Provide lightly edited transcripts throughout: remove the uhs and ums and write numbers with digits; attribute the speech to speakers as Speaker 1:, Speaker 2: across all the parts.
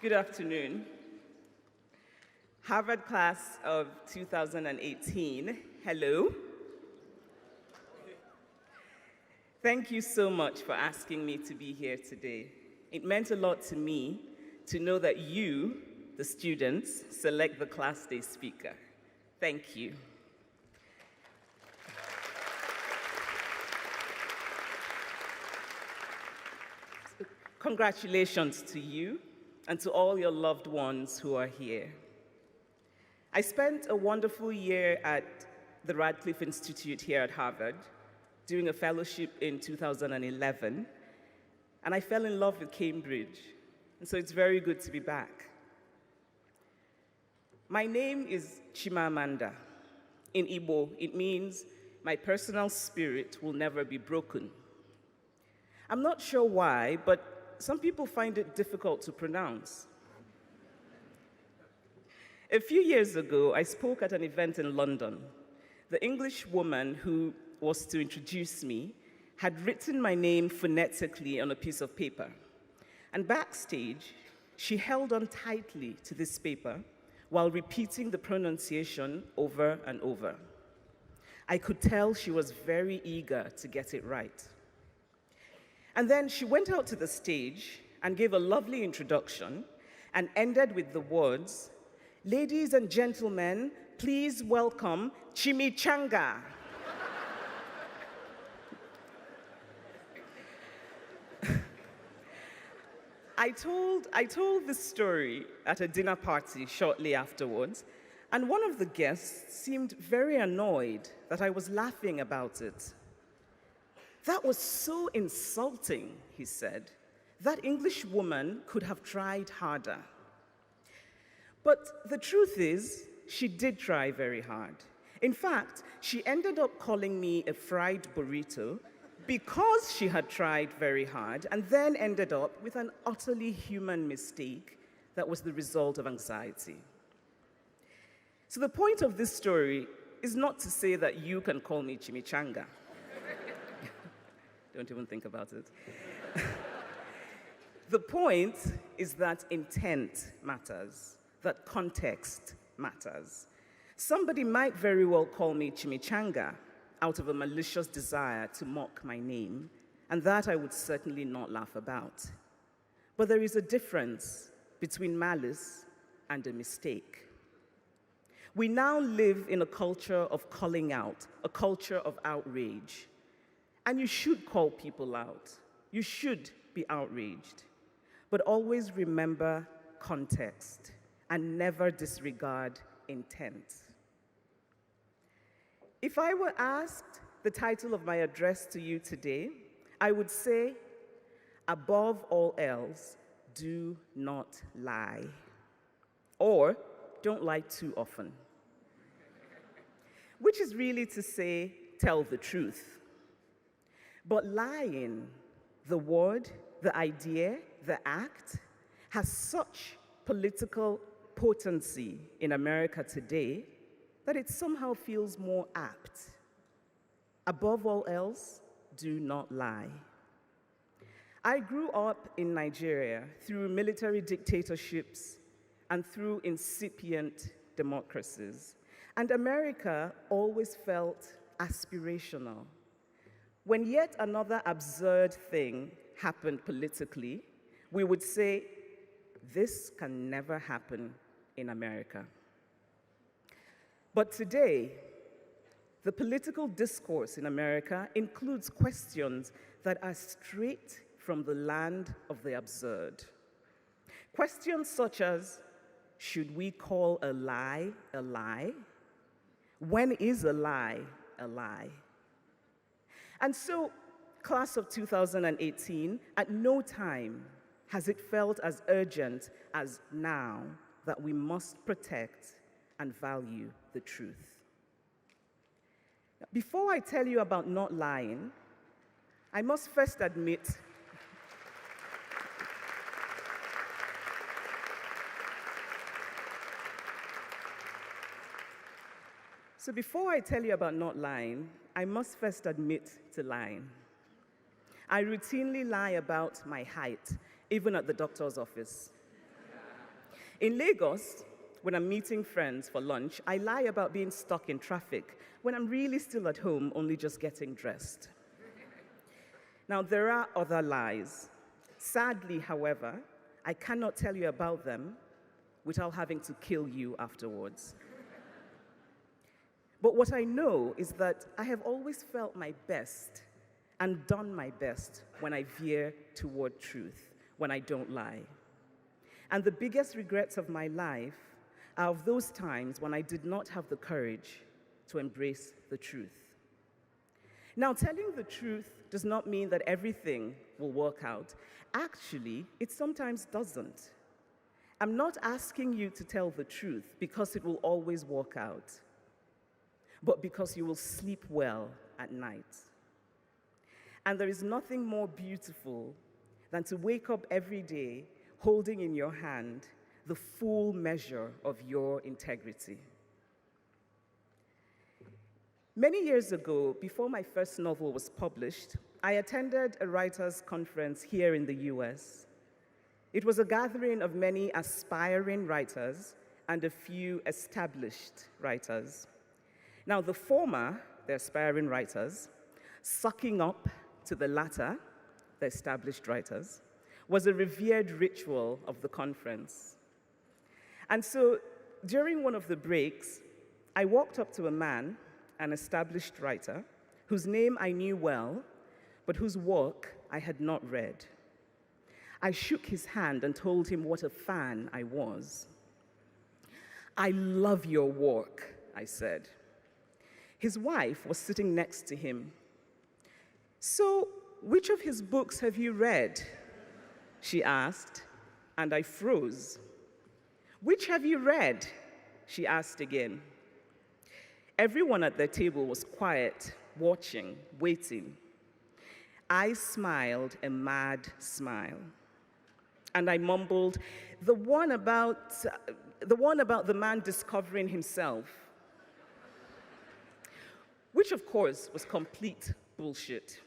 Speaker 1: Good afternoon. Harvard class of 2018, hello. Thank you so much for asking me to be here today. It meant a lot to me to know that you, the students, select the class day speaker. Thank you. Congratulations to you and to all your loved ones who are here. I spent a wonderful year at the Radcliffe Institute here at Harvard, doing a fellowship in 2011, and I fell in love with Cambridge, and so it's very good to be back. My name is Chimamanda. In Igbo, it means my personal spirit will never be broken. I'm not sure why, but some people find it difficult to pronounce. A few years ago, I spoke at an event in London. The English woman who was to introduce me had written my name phonetically on a piece of paper. And backstage, she held on tightly to this paper while repeating the pronunciation over and over. I could tell she was very eager to get it right. And then she went out to the stage and gave a lovely introduction and ended with the words, "Ladies and gentlemen, please welcome Chimichanga." I told this story at a dinner party shortly afterwards, and one of the guests seemed very annoyed that I was laughing about it. "That was so insulting," he said. "That English woman could have tried harder." But the truth is, she did try very hard. In fact, she ended up calling me a fried burrito because she had tried very hard and then ended up with an utterly human mistake that was the result of anxiety. So the point of this story is not to say that you can call me Chimichanga. Don't even think about it. The point is that intent matters, that context matters. Somebody might very well call me Chimichanga out of a malicious desire to mock my name, and that I would certainly not laugh about. But there is a difference between malice and a mistake. We now live in a culture of calling out, a culture of outrage. And you should call people out. You should be outraged. But always remember context and never disregard intent. If I were asked the title of my address to you today, I would say, above all else, do not lie. Or, don't lie too often. Which is really to say, tell the truth. But lying, the word, the idea, the act, has such political potency in America today that it somehow feels more apt. Above all else, do not lie. I grew up in Nigeria through military dictatorships and through incipient democracies. And America always felt aspirational. When yet another absurd thing happened politically, we would say, this can never happen in America. But today, the political discourse in America includes questions that are straight from the land of the absurd. Questions such as, should we call a lie a lie? When is a lie a lie? And so, class of 2018, at no time has it felt as urgent as now that we must protect and value the truth. Before I tell you about not lying, I must first admit So before I tell you about not lying, I must first admit to lying. I routinely lie about my height, even at the doctor's office. In Lagos, when I'm meeting friends for lunch, I lie about being stuck in traffic when I'm really still at home, only just getting dressed. Now, there are other lies. Sadly, however, I cannot tell you about them without having to kill you afterwards. But what I know is that I have always felt my best and done my best when I veer toward truth, when I don't lie. And the biggest regrets of my life are of those times when I did not have the courage to embrace the truth. Now, telling the truth does not mean that everything will work out. Actually, it sometimes doesn't. I'm not asking you to tell the truth because it will always work out, but because you will sleep well at night. And there is nothing more beautiful than to wake up every day holding in your hand the full measure of your integrity. Many years ago, before my first novel was published, I attended a writers' conference here in the US. It was a gathering of many aspiring writers and a few established writers. Now, the former, the aspiring writers, sucking up to the latter, the established writers, was a revered ritual of the conference. And so, during one of the breaks, I walked up to a man, an established writer, whose name I knew well, but whose work I had not read. I shook his hand and told him what a fan I was. "I love your work," I said. His wife was sitting next to him. "So, which of his books have you read?" she asked, and I froze. "Which have you read?" she asked again. Everyone at the table was quiet, watching, waiting. I smiled a mad smile, and I mumbled, the one about the man discovering himself," which of course was complete bullshit.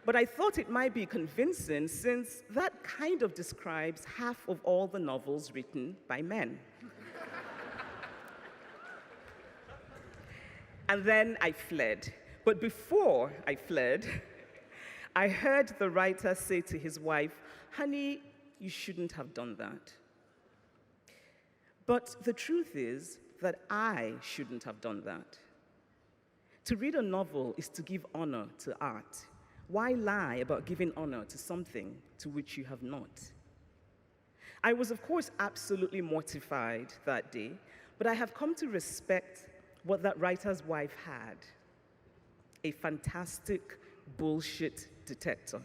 Speaker 1: But I thought it might be convincing since that kind of describes half of all the novels written by men. And then I fled. But before I fled, I heard the writer say to his wife, "Honey, you shouldn't have done that." But the truth is that I shouldn't have done that. To read a novel is to give honor to art. Why lie about giving honor to something to which you have not? I was, of course, absolutely mortified that day, but I have come to respect what that writer's wife had: a fantastic bullshit detector.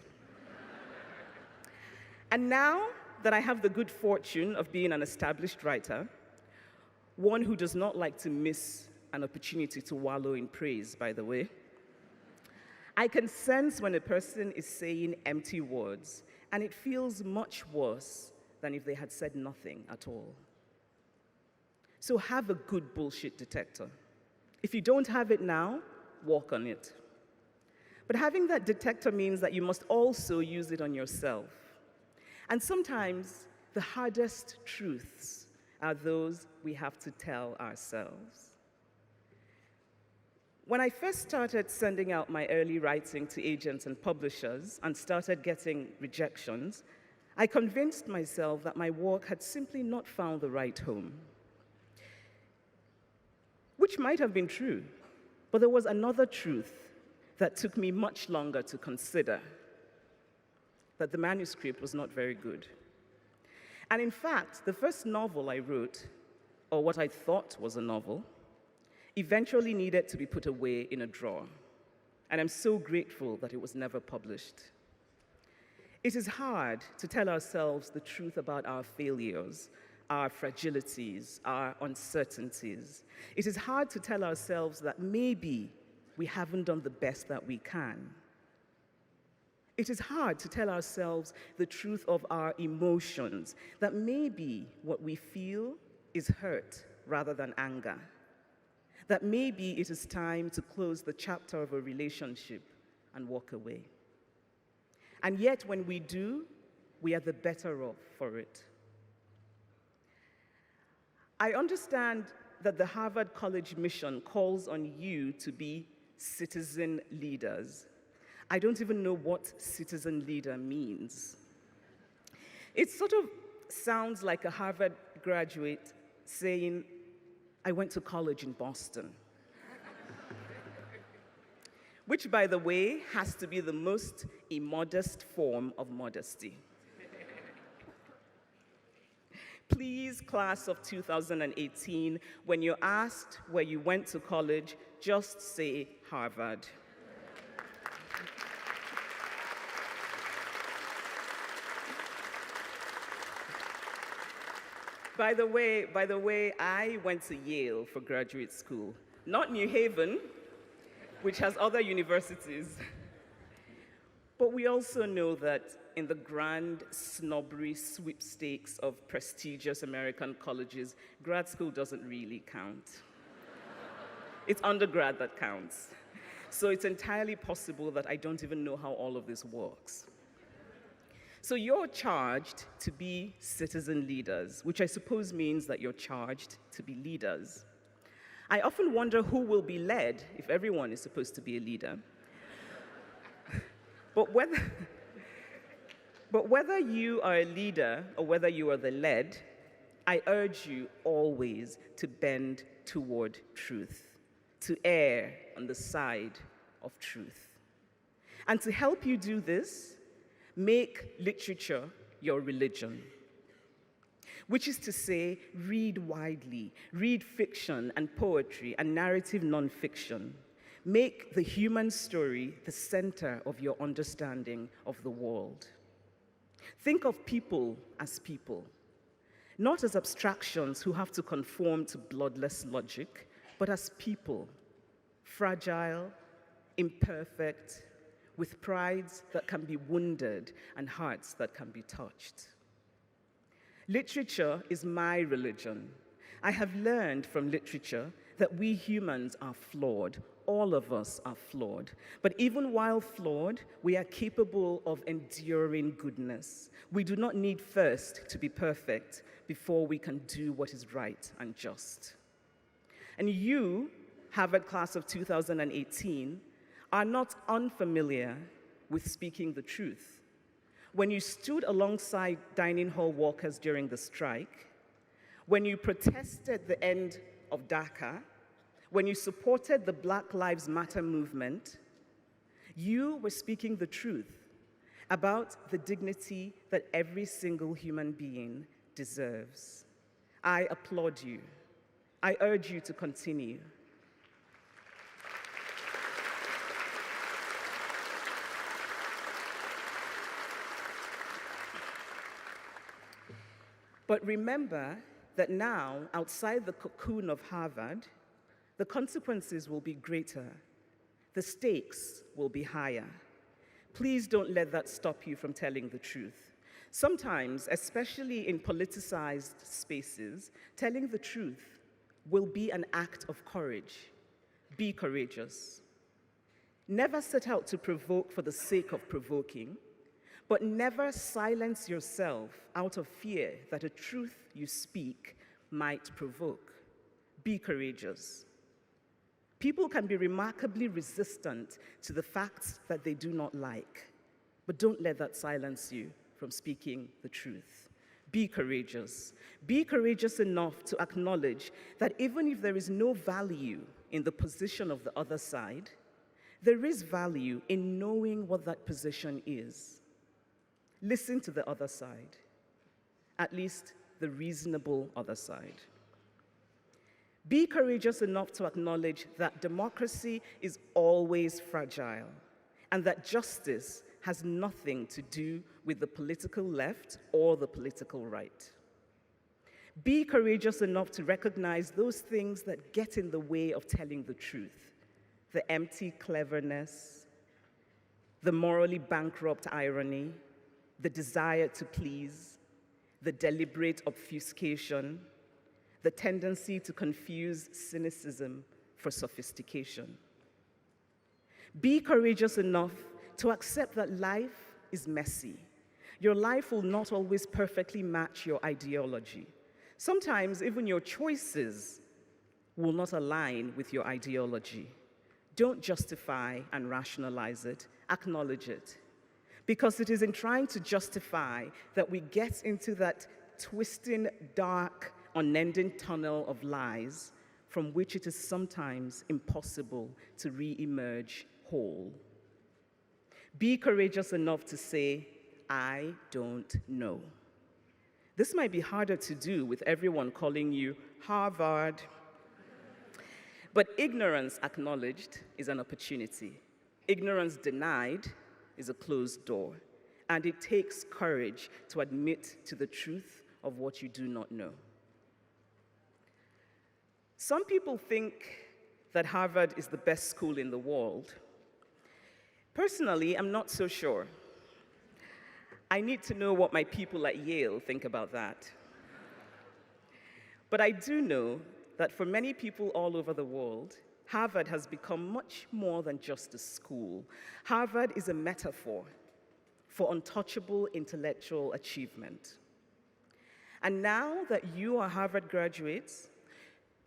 Speaker 1: And now that I have the good fortune of being an established writer, one who does not like to miss an opportunity to wallow in praise, by the way, I can sense when a person is saying empty words, and it feels much worse than if they had said nothing at all. So have a good bullshit detector. If you don't have it now, work on it. But having that detector means that you must also use it on yourself. And sometimes the hardest truths are those we have to tell ourselves. When I first started sending out my early writing to agents and publishers and started getting rejections, I convinced myself that my work had simply not found the right home. Which might have been true, but there was another truth that took me much longer to consider: that the manuscript was not very good. And in fact, the first novel I wrote, or what I thought was a novel, eventually needed to be put away in a drawer. And I'm so grateful that it was never published. It is hard to tell ourselves the truth about our failures, our fragilities, our uncertainties. It is hard to tell ourselves that maybe we haven't done the best that we can. It is hard to tell ourselves the truth of our emotions, that maybe what we feel is hurt rather than anger. That maybe it is time to close the chapter of a relationship and walk away. And yet, when we do, we are the better off for it. I understand that the Harvard College mission calls on you to be citizen leaders. I don't even know what citizen leader means. It sort of sounds like a Harvard graduate saying, I went to college in Boston. Which, by the way, has to be the most immodest form of modesty. Please, class of 2018, when you're asked where you went to college, just say Harvard. By the way, I went to Yale for graduate school, not New Haven, which has other universities. But we also know that in the grand snobbery sweepstakes of prestigious American colleges, grad school doesn't really count. It's undergrad that counts. So it's entirely possible that I don't even know how all of this works. So you're charged to be citizen leaders, which I suppose means that you're charged to be leaders. I often wonder who will be led if everyone is supposed to be a leader. But whether you are a leader or whether you are the led, I urge you always to bend toward truth, to err on the side of truth. And to help you do this, make literature your religion. Which is to say, read widely, read fiction and poetry and narrative nonfiction. Make the human story the center of your understanding of the world. Think of people as people, not as abstractions who have to conform to bloodless logic, but as people, fragile, imperfect, with prides that can be wounded and hearts that can be touched. Literature is my religion. I have learned from literature that we humans are flawed. All of us are flawed. But even while flawed, we are capable of enduring goodness. We do not need first to be perfect before we can do what is right and just. And you, Harvard class of 2018, are not unfamiliar with speaking the truth. When you stood alongside dining hall workers during the strike, when you protested the end of DACA, when you supported the Black Lives Matter movement, you were speaking the truth about the dignity that every single human being deserves. I applaud you. I urge you to continue. But remember that now, outside the cocoon of Harvard, the consequences will be greater. The stakes will be higher. Please don't let that stop you from telling the truth. Sometimes, especially in politicized spaces, telling the truth will be an act of courage. Be courageous. Never set out to provoke for the sake of provoking, but never silence yourself out of fear that a truth you speak might provoke. Be courageous. People can be remarkably resistant to the facts that they do not like, but don't let that silence you from speaking the truth. Be courageous. Be courageous enough to acknowledge that even if there is no value in the position of the other side, there is value in knowing what that position is. Listen to the other side, at least the reasonable other side. Be courageous enough to acknowledge that democracy is always fragile and that justice has nothing to do with the political left or the political right. Be courageous enough to recognize those things that get in the way of telling the truth, the empty cleverness, the morally bankrupt irony, the desire to please, the deliberate obfuscation, the tendency to confuse cynicism for sophistication. Be courageous enough to accept that life is messy. Your life will not always perfectly match your ideology. Sometimes even your choices will not align with your ideology. Don't justify and rationalize it, acknowledge it. Because it is in trying to justify that we get into that twisting, dark, unending tunnel of lies from which it is sometimes impossible to re-emerge whole. Be courageous enough to say, I don't know. This might be harder to do with everyone calling you Harvard. But ignorance acknowledged is an opportunity. Ignorance denied is a closed door. And it takes courage to admit to the truth of what you do not know. Some people think that Harvard is the best school in the world. Personally, I'm not so sure. I need to know what my people at Yale think about that. But I do know that for many people all over the world, Harvard has become much more than just a school. Harvard is a metaphor for untouchable intellectual achievement. And now that you are Harvard graduates,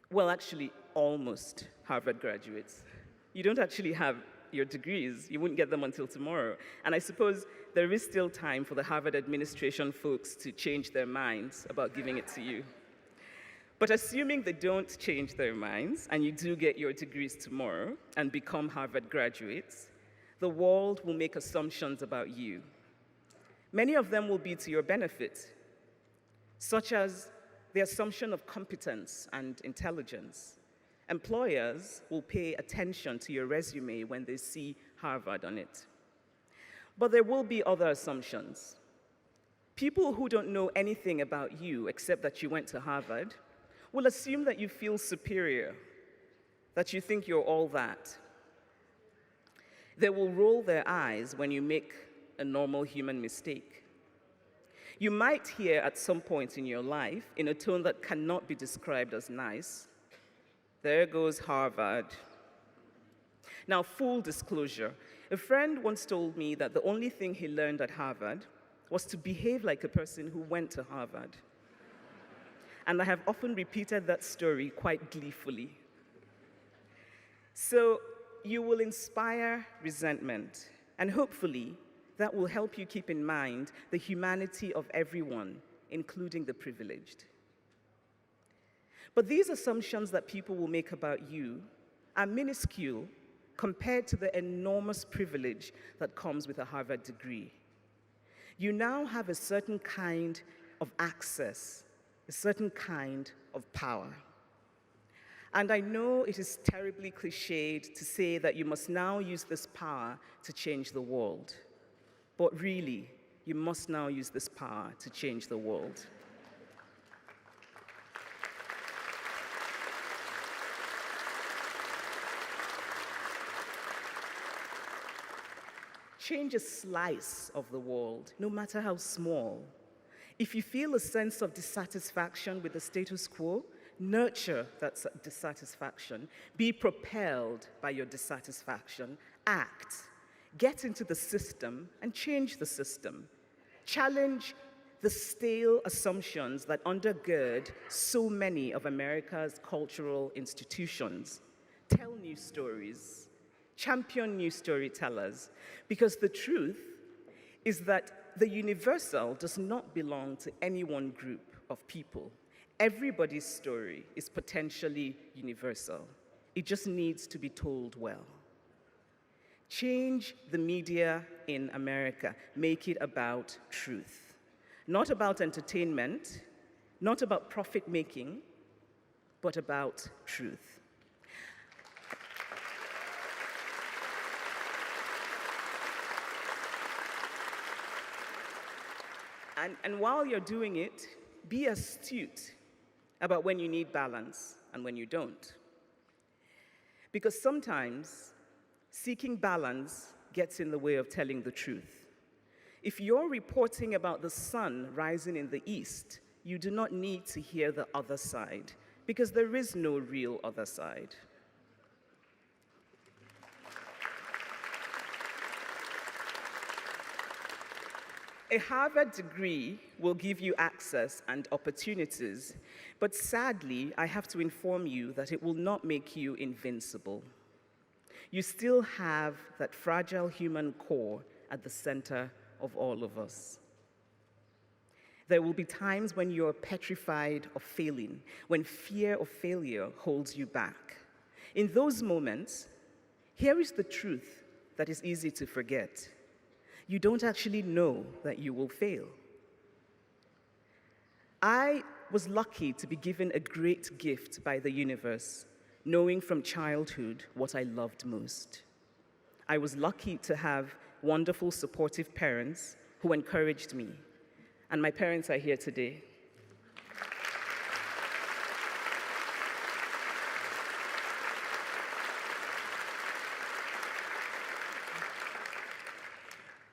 Speaker 1: well, actually, almost Harvard graduates, you don't actually have your degrees. You wouldn't get them until tomorrow. And I suppose there is still time for the Harvard administration folks to change their minds about giving it to you. But assuming they don't change their minds and you do get your degrees tomorrow and become Harvard graduates, the world will make assumptions about you. Many of them will be to your benefit, such as the assumption of competence and intelligence. Employers will pay attention to your resume when they see Harvard on it. But there will be other assumptions. People who don't know anything about you except that you went to Harvard will assume that you feel superior, that you think you're all that. They will roll their eyes when you make a normal human mistake. You might hear at some point in your life, in a tone that cannot be described as nice, "There goes Harvard." Now, full disclosure, a friend once told me that the only thing he learned at Harvard was to behave like a person who went to Harvard. And I have often repeated that story quite gleefully. So you will inspire resentment, and hopefully that will help you keep in mind the humanity of everyone, including the privileged. But these assumptions that people will make about you are minuscule compared to the enormous privilege that comes with a Harvard degree. You now have a certain kind of access, a certain kind of power. And I know it is terribly cliched to say that you must now use this power to change the world. But really, you must now use this power to change the world. Change a slice of the world, no matter how small. If you feel a sense of dissatisfaction with the status quo, nurture that dissatisfaction. Be propelled by your dissatisfaction. Act. Get into the system and change the system. Challenge the stale assumptions that undergird so many of America's cultural institutions. Tell new stories. Champion new storytellers. Because the truth is that the universal does not belong to any one group of people. Everybody's story is potentially universal. It just needs to be told well. Change the media in America. Make it about truth. Not about entertainment, not about profit-making, but about truth. And while you're doing it, be astute about when you need balance and when you don't. Because sometimes seeking balance gets in the way of telling the truth. If you're reporting about the sun rising in the east, you do not need to hear the other side, because there is no real other side. A Harvard degree will give you access and opportunities, but sadly, I have to inform you that it will not make you invincible. You still have that fragile human core at the center of all of us. There will be times when you're petrified of failing, when fear of failure holds you back. In those moments, here is the truth that is easy to forget. You don't actually know that you will fail. I was lucky to be given a great gift by the universe, knowing from childhood what I loved most. I was lucky to have wonderful, supportive parents who encouraged me, and my parents are here today.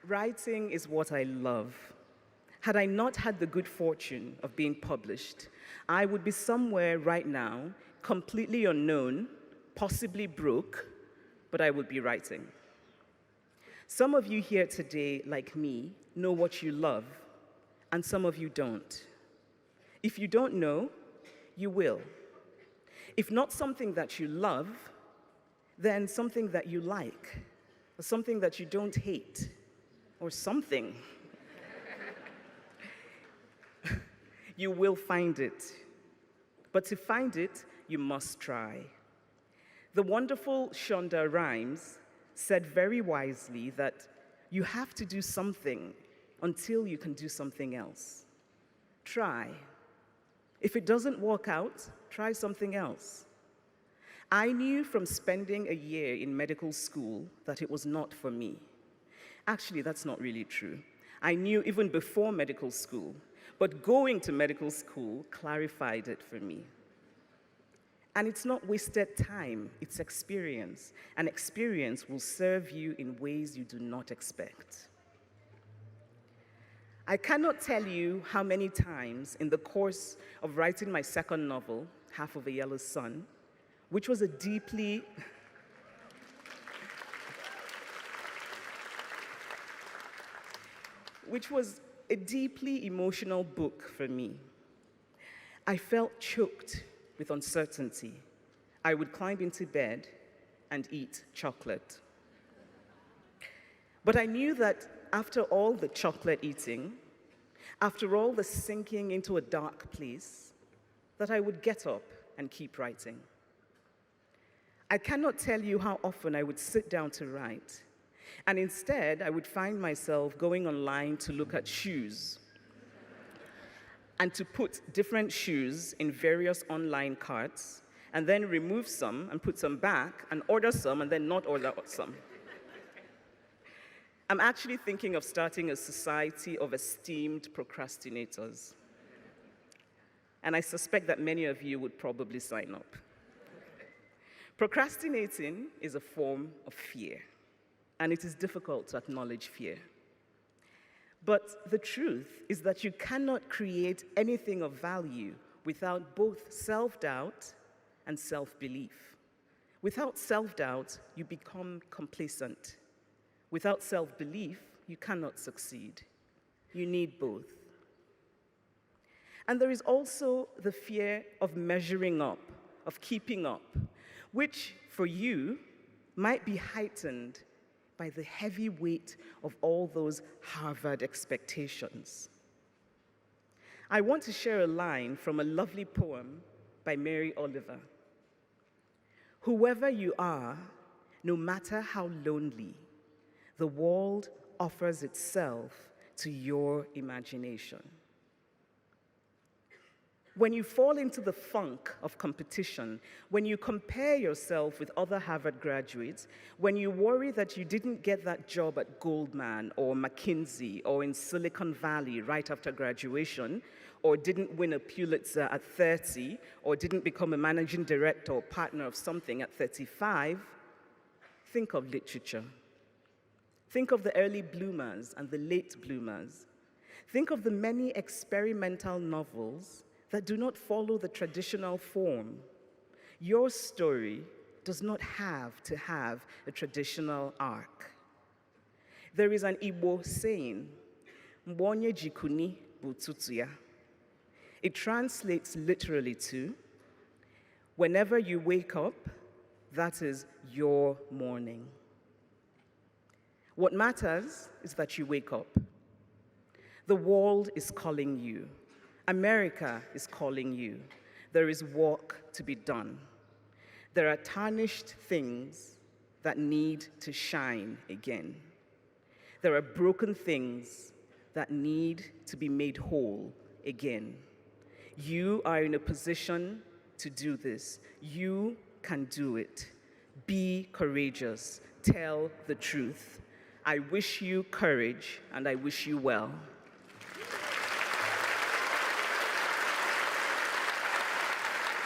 Speaker 1: Writing is what I love. Had I not had the good fortune of being published, I would be somewhere right now, completely unknown, possibly broke, but I would be writing. Some of you here today, like me, know what you love, and some of you don't. If you don't know, you will. If not something that you love, then something that you like, or something that you don't hate, or something. You will find it. But to find it, you must try. The wonderful Shonda Rhimes said very wisely that you have to do something until you can do something else. Try. If it doesn't work out, try something else. I knew from spending a year in medical school that it was not for me. Actually, that's not really true. I knew even before medical school, but going to medical school clarified it for me. And it's not wasted time, it's experience. And experience will serve you in ways you do not expect. I cannot tell you how many times in the course of writing my second novel, Half of a Yellow Sun, which was a deeply emotional book for me. I felt choked with uncertainty. I would climb into bed and eat chocolate. But I knew that after all the chocolate eating, after all the sinking into a dark place, that I would get up and keep writing. I cannot tell you how often I would sit down to write, and instead I would find myself going online to look at shoes and to put different shoes in various online carts, and then remove some and put some back, and order some and then not order some. I'm actually thinking of starting a society of esteemed procrastinators. And I suspect that many of you would probably sign up. Procrastinating is a form of fear, and it is difficult to acknowledge fear. But the truth is that you cannot create anything of value without both self-doubt and self-belief. Without self-doubt, you become complacent. Without self-belief, you cannot succeed. You need both. And there is also the fear of measuring up, of keeping up, which for you might be heightened by the heavy weight of all those Harvard expectations. I want to share a line from a lovely poem by Mary Oliver. Whoever you are, no matter how lonely, the world offers itself to your imagination. When you fall into the funk of competition, when you compare yourself with other Harvard graduates, when you worry that you didn't get that job at Goldman or McKinsey or in Silicon Valley right after graduation, or didn't win a Pulitzer at 30, or didn't become a managing director or partner of something at 35, think of literature. Think of the early bloomers and the late bloomers. Think of the many experimental novels that do not follow the traditional form. Your story does not have to have a traditional arc. There is an Igbo saying, Mgbe onye jikuni bụ ụtụtụ ya. It translates literally to, whenever you wake up, that is your morning. What matters is that you wake up. The world is calling you. America is calling you. There is work to be done. There are tarnished things that need to shine again. There are broken things that need to be made whole again. You are in a position to do this. You can do it. Be courageous. Tell the truth. I wish you courage and I wish you well.